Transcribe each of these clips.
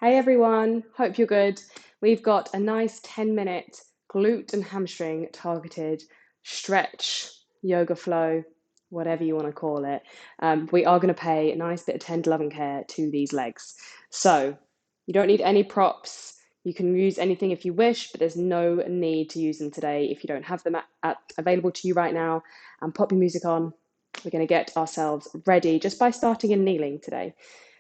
Hey everyone, hope you're good. We've got a nice 10-minute glute and hamstring targeted stretch, yoga flow, whatever you want to call it. We are going to pay a nice bit of tender love and care to these legs. So you don't need any props. You can use anything if you wish, but there's no need to use them today if you don't have them available to you right now. And pop your music on. We're going to get ourselves ready just by starting in kneeling today.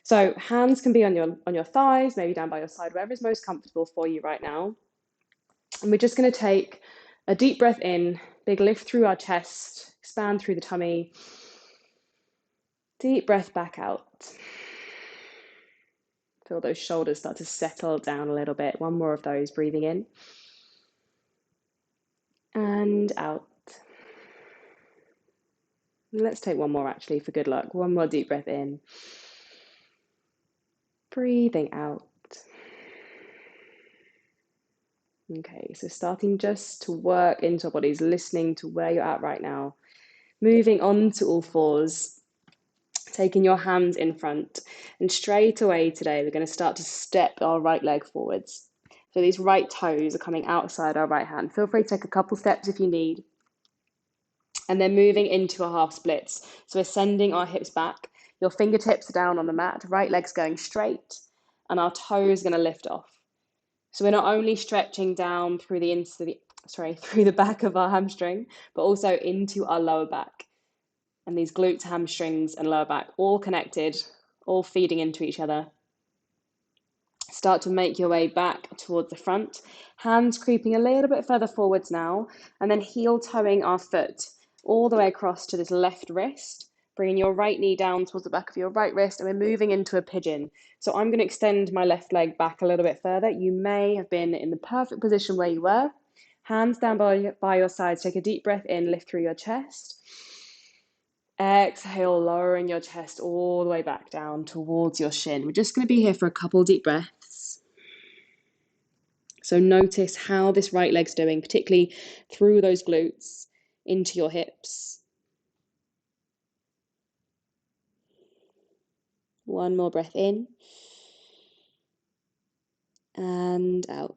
So hands can be on your thighs, maybe down by your side, wherever is most comfortable for you right now. And we're just going to take a deep breath in, big lift through our chest, expand through the tummy. Deep breath back out. Feel those shoulders start to settle down a little bit. One more of those, breathing in and out. Let's take one more actually for good luck. One more deep breath in. Breathing out. Okay, so starting just to work into our bodies, listening to where you're at right now. Moving on to all fours, taking your hands in front. And straight away today, we're going to start to step our right leg forwards. So these right toes are coming outside our right hand. Feel free to take a couple steps if you need. And then moving into our half splits. So we're sending our hips back. Your fingertips are down on the mat, right leg's going straight, and our toes are going to lift off. So we're not only stretching down through the back of our hamstring, but also into our lower back. And these glutes, hamstrings, and lower back, all connected, all feeding into each other. Start to make your way back towards the front. Hands creeping a little bit further forwards now, and then heel toeing our foot all the way across to this left wrist, bringing your right knee down towards the back of your right wrist, and we're moving into a pigeon. So I'm going to extend my left leg back a little bit further. You may have been in the perfect position where you were. Hands down by your sides. Take a deep breath in, lift through your chest. Exhale, lowering your chest all the way back down towards your shin. We're just going to be here for a couple deep breaths. So notice how this right leg's doing, particularly through those glutes into your hips. One more breath in and out.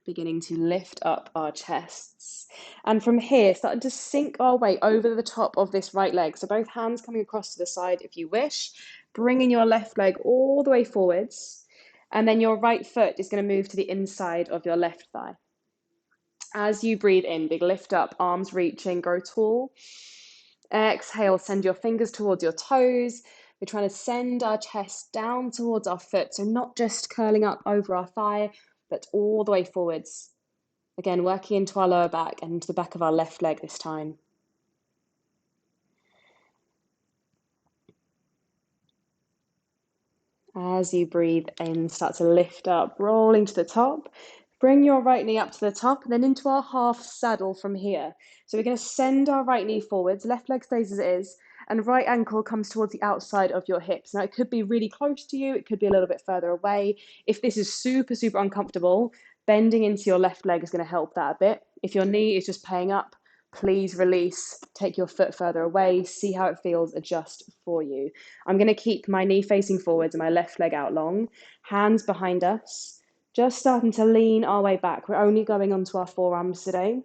Beginning to lift up our chests. And from here, starting to sink our weight over the top of this right leg. So both hands coming across to the side if you wish, bringing your left leg all the way forwards. And then your right foot is going to move to the inside of your left thigh. As you breathe in, big lift up, arms reaching, grow tall. Exhale, send your fingers towards your toes. We're trying to send our chest down towards our foot. So not just curling up over our thigh, but all the way forwards. Again, working into our lower back and into the back of our left leg this time. As you breathe in, start to lift up, rolling to the top. Bring your right knee up to the top and then into our half saddle from here. So we're going to send our right knee forwards, left leg stays as it is, and right ankle comes towards the outside of your hips. Now it could be really close to you, it could be a little bit further away. If this is super, super uncomfortable, bending into your left leg is going to help that a bit. If your knee is just paying up, please release, take your foot further away, see how it feels, adjust for you. I'm going to keep my knee facing forwards and my left leg out long, hands behind us, just starting to lean our way back. We're only going onto our forearms today.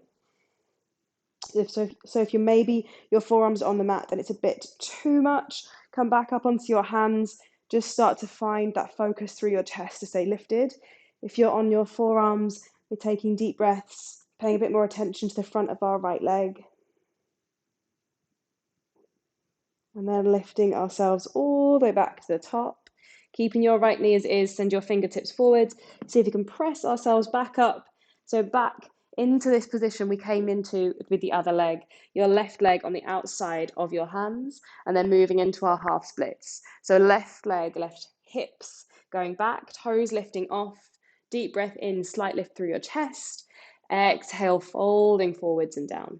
So if you maybe your forearms are on the mat and it's a bit too much, come back up onto your hands, just start to find that focus through your chest to stay lifted. If you're on your forearms, we're taking deep breaths, paying a bit more attention to the front of our right leg. And then lifting ourselves all the way back to the top. Keeping your right knee as is, send your fingertips forward. See if you can press ourselves back up. So back into this position we came into with the other leg. Your left leg on the outside of your hands, and then moving into our half splits. So left leg, left hips going back, toes lifting off. Deep breath in, slight lift through your chest. Exhale, folding forwards and down.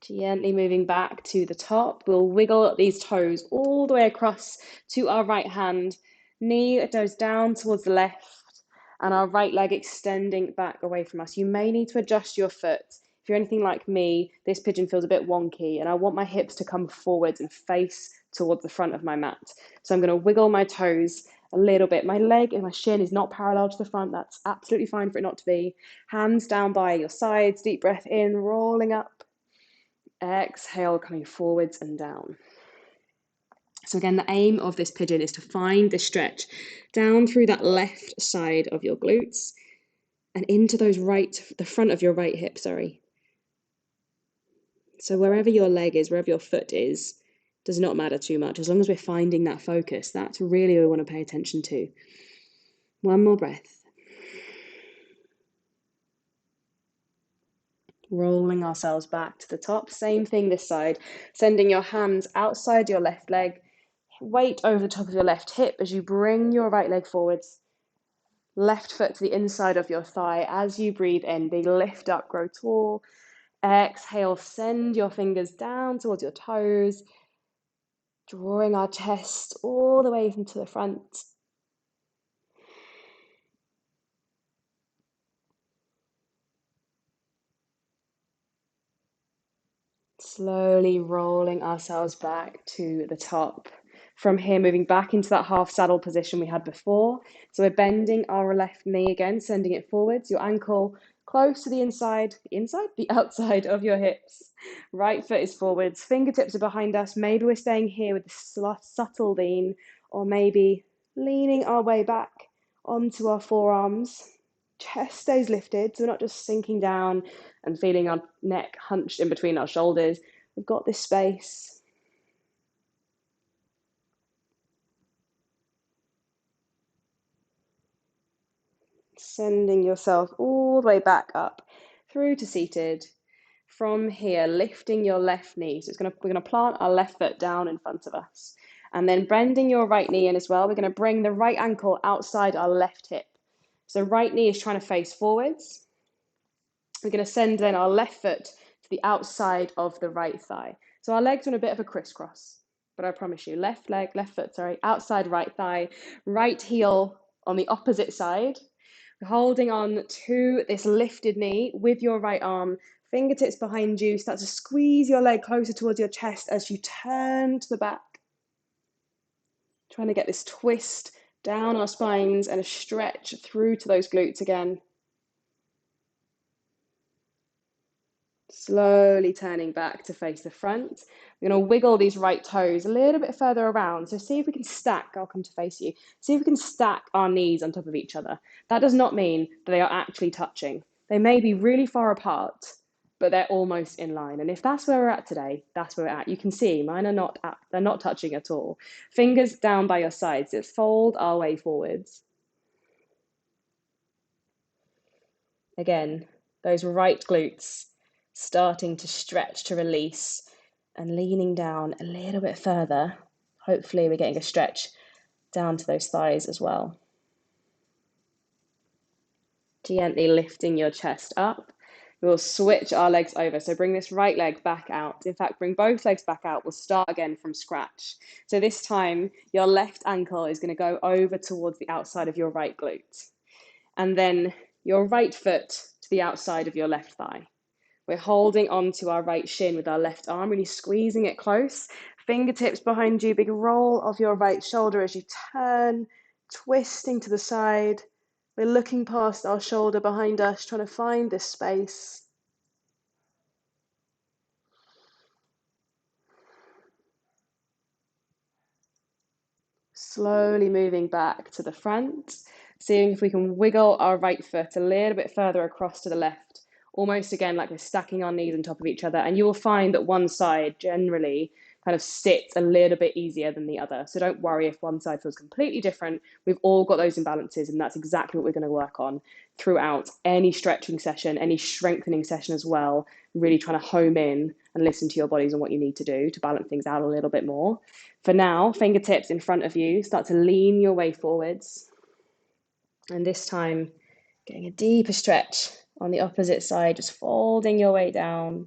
Gently moving back to the top, we'll wiggle these toes all the way across to our right hand. Knee goes down towards the left and our right leg extending back away from us. You may need to adjust your foot. If you're anything like me, this pigeon feels a bit wonky and I want my hips to come forwards and face towards the front of my mat. So I'm going to wiggle my toes a little bit. My leg and my shin is not parallel to the front. That's absolutely fine for it not to be. Hands down by your sides, deep breath in, rolling up. Exhale, coming forwards and down. So again, the aim of this pigeon is to find this stretch down through that left side of your glutes and into the front of your right hip, sorry. So wherever your leg is, wherever your foot is, does not matter too much. As long as we're finding that focus, that's really what we want to pay attention to. One more breath. Rolling ourselves back to the top. Same thing this side. Sending your hands outside your left leg. Weight over the top of your left hip as you bring your right leg forwards. Left foot to the inside of your thigh. As you breathe in, big lift up, grow tall. Exhale, send your fingers down towards your toes. Drawing our chest all the way into the front. Slowly rolling ourselves back to the top. From here, moving back into that half saddle position we had before. So we're bending our left knee again, sending it forwards. Your ankle close to the outside of your hips. Right foot is forwards, fingertips are behind us. Maybe we're staying here with a subtle lean, or maybe leaning our way back onto our forearms. Chest stays lifted, so we're not just sinking down and feeling our neck hunched in between our shoulders. We've got this space. Sending yourself all the way back up through to seated. From here, lifting your left knee. So we're going to plant our left foot down in front of us. And then bending your right knee in as well. We're going to bring the right ankle outside our left hip. So right knee is trying to face forwards. We're going to send then our left foot to the outside of the right thigh. So our legs are in a bit of a crisscross, but I promise you, left foot, outside right thigh, right heel on the opposite side. Holding on to this lifted knee with your right arm, fingertips behind you, start to squeeze your leg closer towards your chest as you turn to the back. Trying to get this twist down our spines and a stretch through to those glutes again. Slowly turning back to face the front. We're going to wiggle these right toes a little bit further around. So see if we can stack, I'll come to face you. See if we can stack our knees on top of each other. That does not mean that they are actually touching. They may be really far apart, but they're almost in line. And if that's where we're at today, that's where we're at. You can see mine are they're not touching at all. Fingers down by your sides. Let's fold our way forwards. Again, those right glutes starting to stretch to release and leaning down a little bit further. Hopefully we're getting a stretch down to those thighs as well. Gently lifting your chest up. We'll switch our legs over. So bring this right leg back out. In fact, bring both legs back out. We'll start again from scratch. So this time, your left ankle is going to go over towards the outside of your right glute. And then your right foot to the outside of your left thigh. We're holding on to our right shin with our left arm, really squeezing it close. Fingertips behind you, big roll of your right shoulder as you turn, twisting to the side. We're looking past our shoulder behind us, trying to find this space. Slowly moving back to the front, seeing if we can wiggle our right foot a little bit further across to the left. Almost again like we're stacking our knees on top of each other, and you will find that one side generally kind of sits a little bit easier than the other. So don't worry if one side feels completely different. We've all got those imbalances, and that's exactly what we're going to work on throughout any stretching session, any strengthening session as well, really trying to home in and listen to your bodies and what you need to do to balance things out a little bit more. For now, fingertips in front of you, start to lean your way forwards. And this time, getting a deeper stretch on the opposite side, just folding your way down.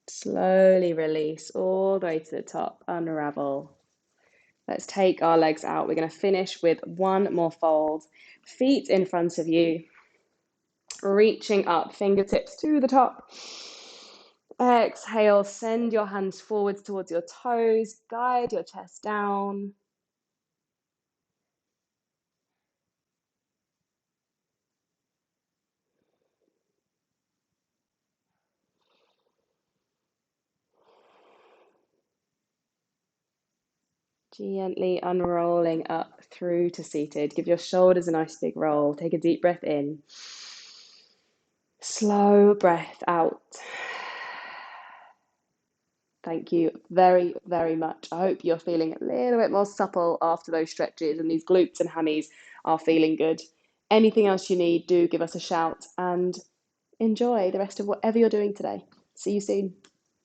Slowly release all the way to the top, unravel. Let's take our legs out. We're going to finish with one more fold. Feet in front of you, reaching up, fingertips to the top. Exhale, send your hands forwards towards your toes, guide your chest down. Gently unrolling up through to seated. Give your shoulders a nice big roll. Take a deep breath in. Slow breath out. Thank you very, very much. I hope you're feeling a little bit more supple after those stretches and these glutes and hammies are feeling good. Anything else you need, do give us a shout and enjoy the rest of whatever you're doing today. See you soon.